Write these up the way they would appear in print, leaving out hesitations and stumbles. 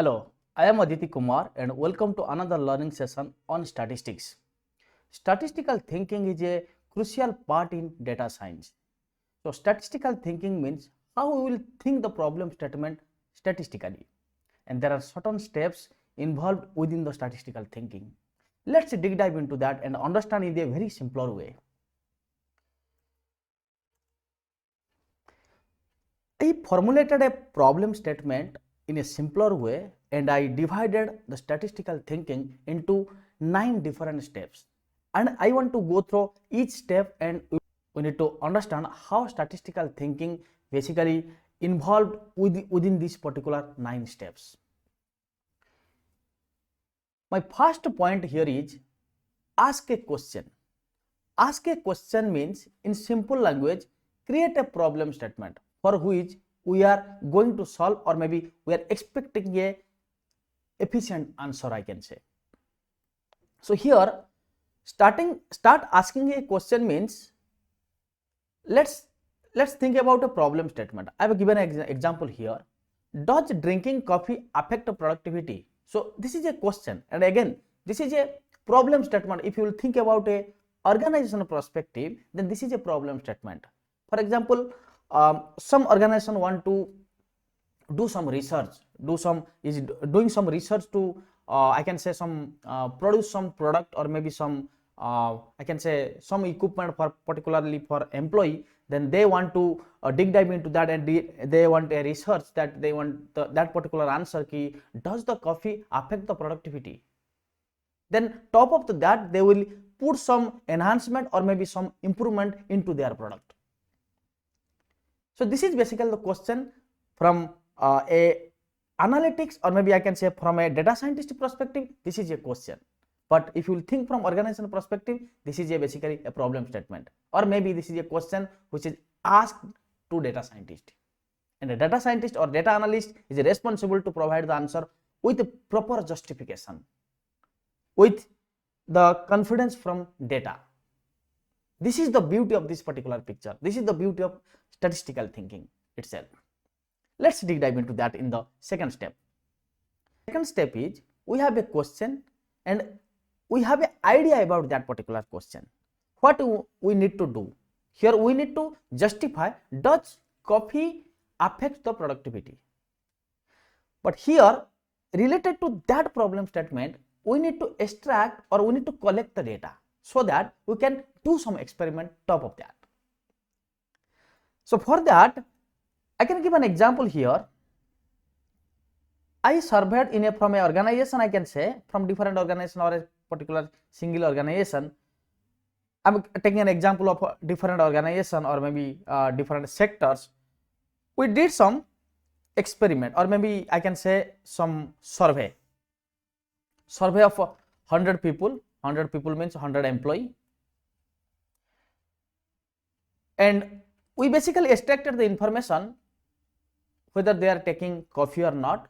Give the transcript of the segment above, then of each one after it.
Hello, I am Aditi Kumar and welcome to another learning session on statistics. Statistical thinking is a crucial part in data science. So, statistical thinking means how we will think the problem statement statistically, and there are certain steps involved within the statistical thinking. Let's dive into that and understand in a very simpler way. I formulated a problem statement in a simpler way and I divided the statistical thinking into 9 different steps. And I want to go through each step and we need to understand how statistical thinking basically involved within these particular 9 steps. My first point here is ask a question. Ask a question means in simple language create a problem statement for which we are going to solve or maybe we are expecting a efficient answer, I can say. So here start asking a question means let's think about a problem statement. I have given an example here. Does drinking coffee affect productivity? So this is a question, and again this is a problem statement. If you will think about a organizational perspective, then this is a problem statement. For example, some organization want to do some research, doing some research to I can say some produce some product or maybe some I can say some equipment for particularly for employee. Then they want to dive into that and they want a research that they want that particular answer key. Does the coffee affect the productivity? Then top of that they will put some enhancement or maybe some improvement into their product. So this is basically the question from a analytics or maybe I can say from a data scientist perspective. This is a question, but if you will think from organizational perspective, this is basically a problem statement, or maybe this is a question which is asked to data scientist, and a data scientist or data analyst is responsible to provide the answer with a proper justification, with the confidence from data. This is the beauty of this particular picture. This is the beauty of statistical thinking itself. Let's dive into that in the second step. Second step is we have a question and we have an idea about that particular question. What we need to do? Here we need to justify, does coffee affect the productivity? But here related to that problem statement, we need to extract or we need to collect the data so that we can do some experiment top of that. So for that I can give an example here. I surveyed from an organization, I can say from different organization or a particular single organization. I am taking an example of a different organization or maybe different sectors. We did some experiment or maybe I can say some survey of 100 people. 100 people means 100 employee, and we basically extracted the information whether they are taking coffee or not,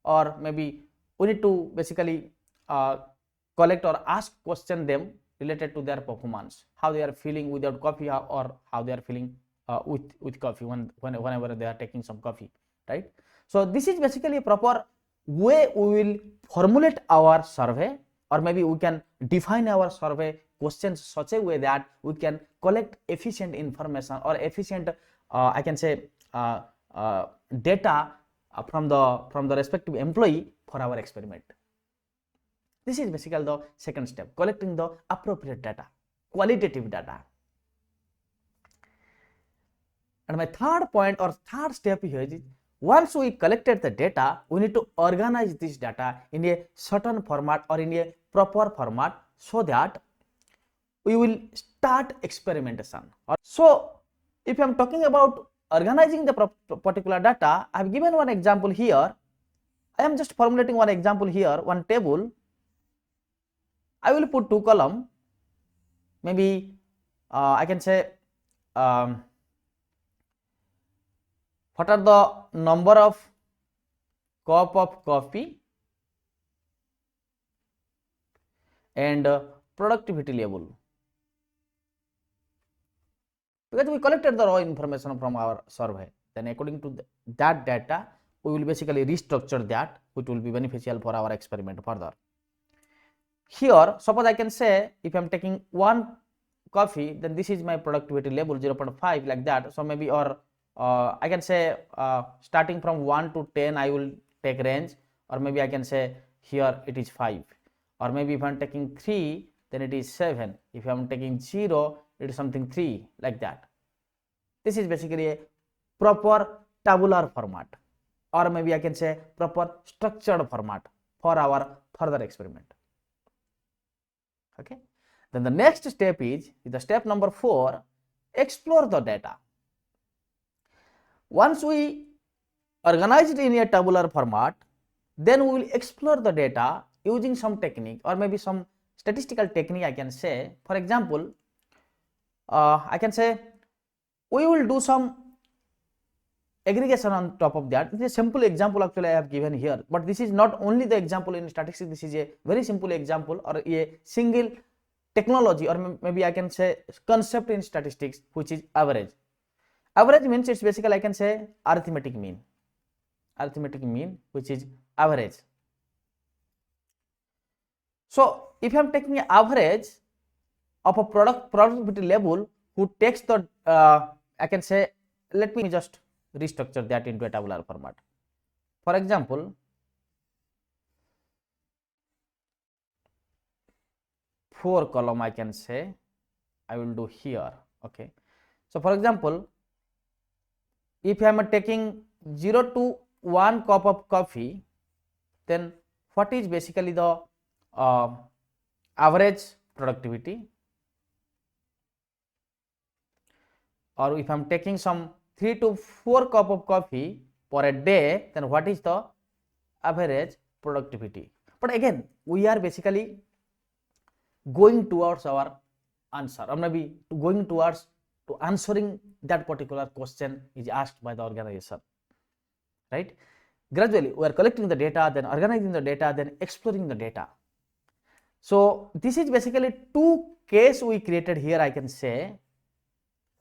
or maybe we need to basically collect or ask question them related to their performance, how they are feeling without coffee or how they are feeling with coffee whenever they are taking some coffee, right? So this is basically a proper way we will formulate our survey, or maybe we can define our survey questions such a way that we can collect efficient information or efficient I can say data from the respective employee for our experiment. This is basically the second step, collecting the appropriate data, qualitative data. And my third point or third step here is, once we collected the data, we need to organize this data in a certain format or in a proper format so that we will start experimentation. So if I am talking about organizing the particular data, I have given one example here. I am just formulating one example here, one table. I will put 2 columns, maybe I can say what are the number of cup of coffee and productivity level, because we collected the raw information from our survey. Then according to that data we will basically restructure that, which will be beneficial for our experiment further. Here, suppose I can say if I am taking one coffee, then this is my productivity level 0.5 like that. So maybe, or I can say starting from 1 to 10 I will take range, or maybe I can say here it is 5, or maybe if I am taking 3 then it is 7, if I am taking 0 it is something 3 like that. This is basically a proper tabular format, or maybe I can say proper structured format for our further experiment. Okay. Then the next step is the step number 4, explore the data. Once we organize it in a tabular format, then we will explore the data using some technique, or maybe some statistical technique I can say. For example, I can say we will do some aggregation on top of that. It is a simple example actually I have given here, but this is not only the example in statistics, this is a very simple example or a single technology, or maybe I can say concept in statistics, which is average. Average means it's basically I can say arithmetic mean, which is average. So if I am taking an average of a productivity level who takes the I can say, let me just restructure that into a tabular format. For example, 4 column I can say I will do here. Okay. So for example, if I am taking 0 to 1 cup of coffee, then what is basically the average productivity? Or if I am taking some 3 to 4 cup of coffee per a day, then what is the average productivity? But again, we are basically going towards our answer, or maybe going towards to answering that particular question is asked by the organization, right? Gradually we are collecting the data, then organizing the data, then exploring the data. So this is basically 2 case we created here. I can say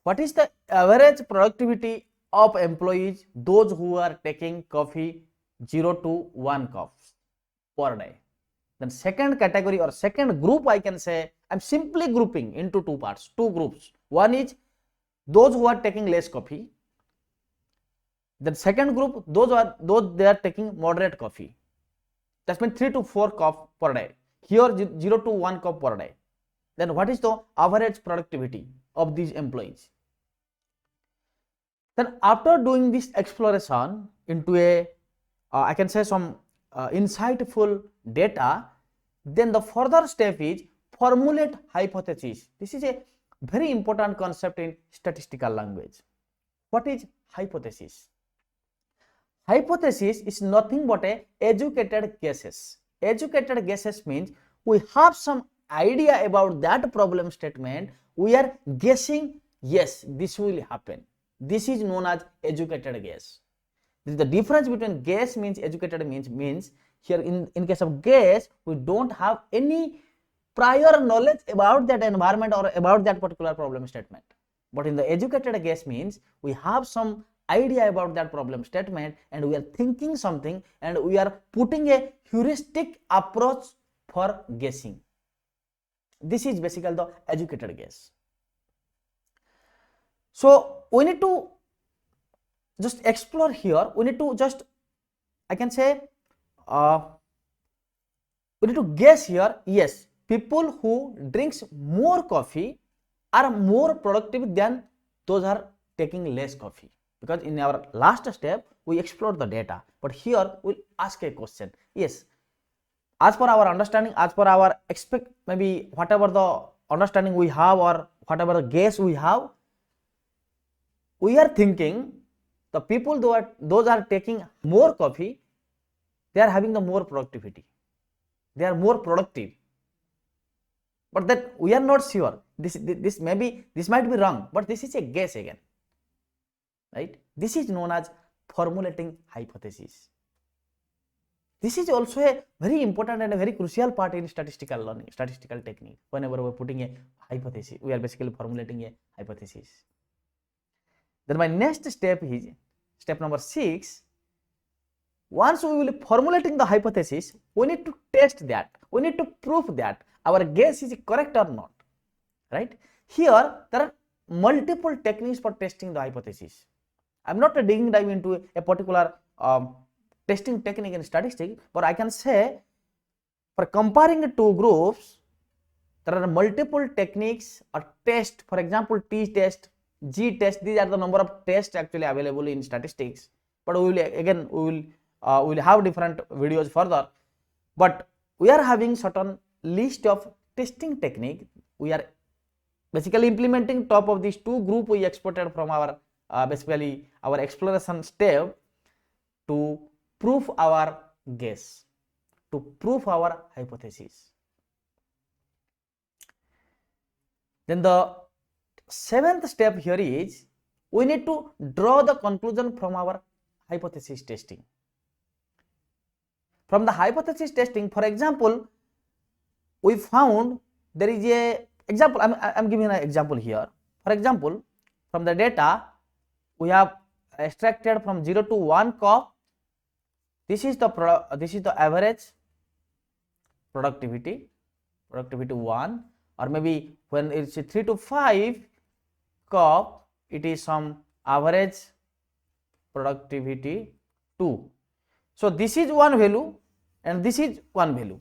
what is the average productivity of employees, those who are taking coffee 0 to 1 cups per day. Then second category or second group I can say I am simply grouping into 2 parts, 2 groups. One is those who are taking less coffee. Then second group, those they are taking moderate coffee. That means 3 to 4 cup per day. Here 0 to 1 cup per day. Then what is the average productivity of these employees? Then after doing this exploration into a I can say some insightful data, then the further step is formulate hypothesis. This is a very important concept in statistical language. What is hypothesis? Hypothesis is nothing but a educated guesses. Educated guesses means we have some idea about that problem statement, we are guessing, yes, this will happen. This is known as educated guess. The difference between guess means educated means here in case of guess, we don't have any prior knowledge about that environment or about that particular problem statement. But in the educated guess means we have some idea about that problem statement and we are thinking something and we are putting a heuristic approach for guessing. This is basically the educated guess. So we need to just explore here, we need to just I can say we need to guess here. Yes, people who drinks more coffee are more productive than those are taking less coffee, because in our last step we explored the data, but here we'll ask a question. Yes, as per our understanding, as per our maybe whatever the understanding we have or whatever the guess we have, we are thinking the people those are taking more coffee, they are having the more productivity, they are more productive. But that we are not sure. This might be wrong, but this is a guess again, right? This is known as formulating hypothesis. This is also a very important and a very crucial part in statistical learning, statistical technique. Whenever we are putting a hypothesis, we are basically formulating a hypothesis. Then my next step is step number 6. once we will formulating the hypothesis, we need to test that, we need to prove that our guess is correct or not, right? Here there are multiple techniques for testing the hypothesis. I am not digging dive into a particular testing technique in statistics, but I can say for comparing two groups, there are multiple techniques or tests. For example, T test, G test. These are the number of tests actually available in statistics. But we will again we will have different videos further. But we are having certain list of testing technique. We are basically implementing top of these two group we exported from our basically our exploration step to prove our guess, to prove our hypothesis. Then the seventh step here is we need to draw the conclusion from our hypothesis testing. From the hypothesis testing, for example, we found there is a example. I'm giving an example here. For example, from the data we have extracted from 0 to 1 crop. This is the average productivity 1, or maybe when it's 3 to 5 crop, it is some average productivity 2. So this is one value and this is one value.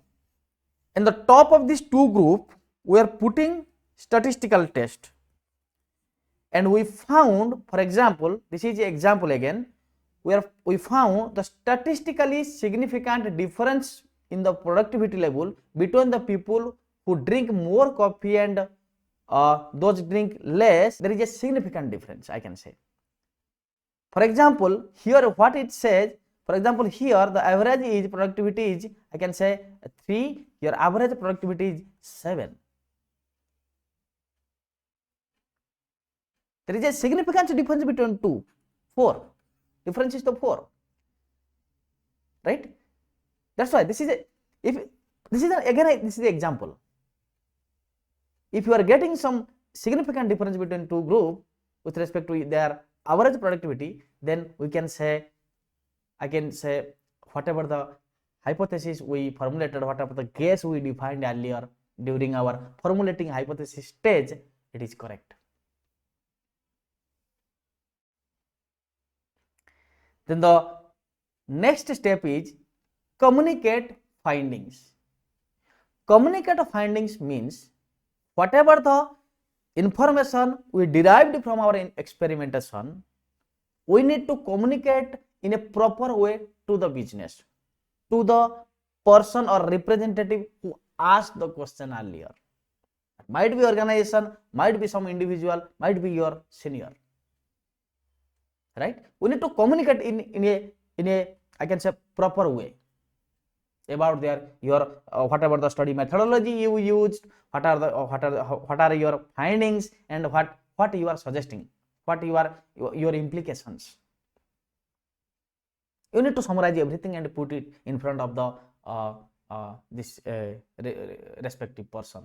In the top of these two group, we are putting statistical test, and we found, for example, this is an example again, where we found the statistically significant difference in the productivity level between the people who drink more coffee and those drink less. There is a significant difference, I can say. For example, here what it says, for example, here the average is productivity is, I can say 3, your average productivity is 7. There is a significant difference between 2, 4. Difference is the 4, right? That's why this is a, if this is a, again this is the example. If you are getting some significant difference between two groups with respect to their average productivity, then we can say, I can say whatever the hypothesis we formulated, whatever the guess we defined earlier during our formulating hypothesis stage, it is correct. Then the next step is communicate findings. Communicate findings means whatever the information we derived from our experimentation, we need to communicate in a proper way to the business, to the person or representative who asked the question earlier. Might be organization, might be some individual, might be your senior. Right? We need to communicate in a I can say proper way about your whatever the study methodology you used, what are your findings, and what you are suggesting, what your implications. You need to summarize everything and put it in front of the this respective person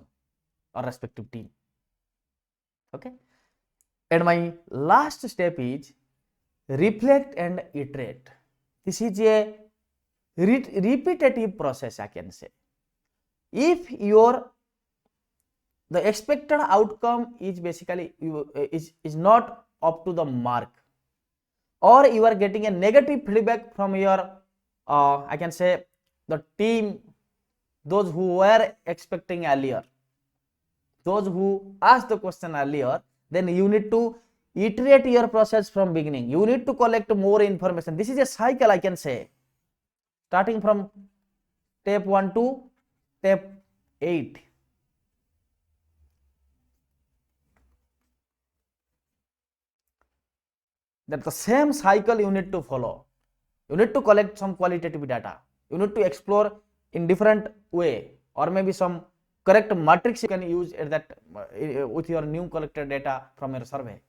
or respective team. Okay, and my last step is reflect and iterate. This is a repetitive process, I can say. If the expected outcome is basically is not up to the mark, or you are getting a negative feedback from your I can say the team, those who were expecting earlier, those who asked the question earlier, then you need to iterate your process from beginning. You need to collect more information. This is a cycle, I can say, starting from step 1 to step 8. That's the same cycle you need to follow. You need to collect some qualitative data. You need to explore in different way, or maybe some correct matrix you can use at that with your new collected data from your survey.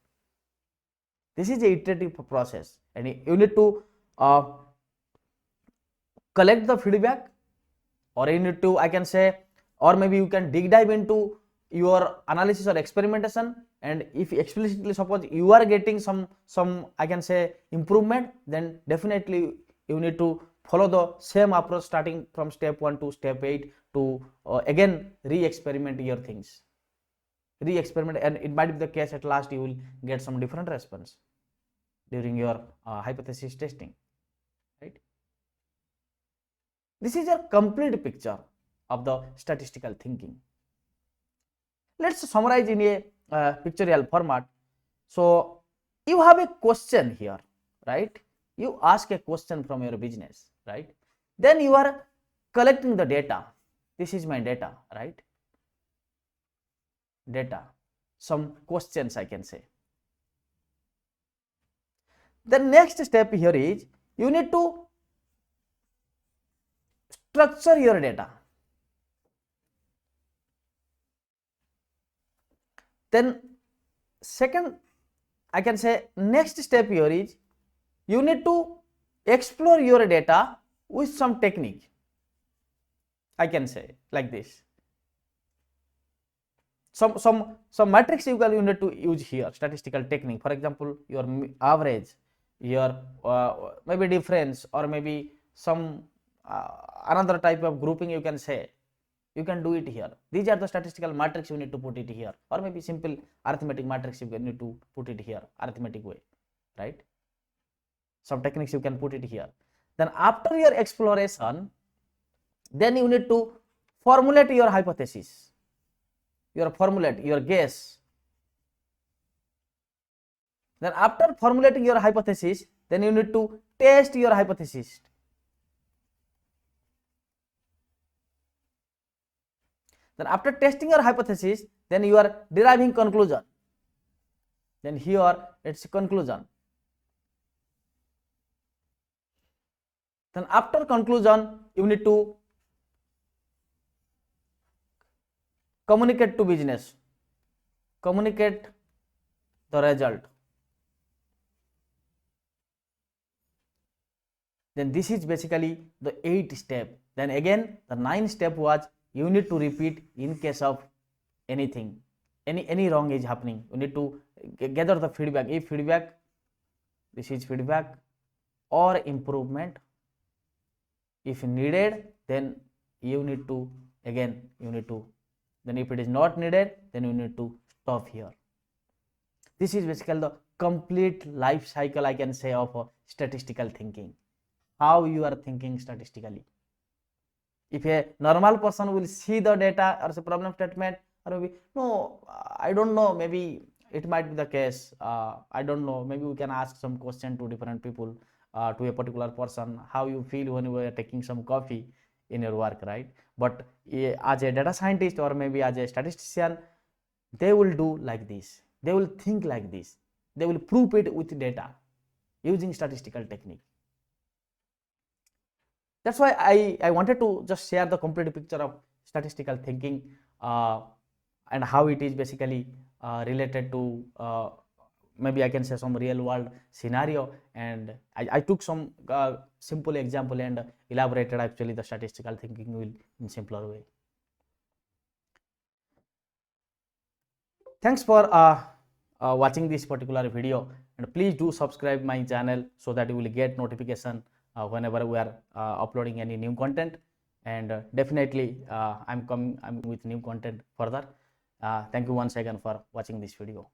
This is a iterative process, and you need to collect the feedback, or you need to, I can say, or maybe you can dig dive into your analysis or experimentation, and if explicitly suppose you are getting some I can say improvement, then definitely you need to follow the same approach starting from step 1 to step 8 to again re-experiment your things, re-experiment, and it might be the case at last you will get some different response during your hypothesis testing, right? This is a complete picture of the statistical thinking. Let's summarize in a pictorial format. So you have a question here, right? You ask a question from your business, right? Then you are collecting the data. This is my data, right? Data, some questions I can say. The next step here is you need to structure your data. Then second, I can say next step here is you need to explore your data with some technique. I can say like this. Some matrix you need to use here, statistical technique. For example, your average, your maybe difference, or maybe some another type of grouping you can say. You can do it here. These are the statistical matrix you need to put it here, or maybe simple arithmetic matrix you need to put it here, arithmetic way, right? Some techniques you can put it here. Then after your exploration, then you need to formulate your hypothesis, your guess. Then after formulating your hypothesis, then you need to test your hypothesis. Then after testing your hypothesis, then you are deriving conclusion. Then here it's conclusion. Then after conclusion, you need to communicate to business, communicate the result. Then this is basically the 8 step. Then again the 9 step was you need to repeat in case of anything, any wrong is happening. You need to gather the feedback. If feedback, this is feedback or improvement. If needed, then you need to again then if it is not needed, then you need to stop here. This is basically the complete life cycle I can say of statistical thinking. How you are thinking statistically. If a normal person will see the data or the problem statement, or maybe no, I don't know, maybe it might be the case, I don't know, maybe we can ask some question to different people, to a particular person, how you feel when you are taking some coffee in your work, right? But as a data scientist or maybe as a statistician, they will do like this, they will think like this, they will prove it with data using statistical technique. That's why I wanted to just share the complete picture of statistical thinking, and how it is basically related to maybe I can say some real world scenario, and I took some simple example and elaborated actually the statistical thinking will in simpler way. Thanks for watching this particular video, and please do subscribe my channel so that you will get notification whenever we are uploading any new content, and definitely I'm with new content further. Thank you once again for watching this video.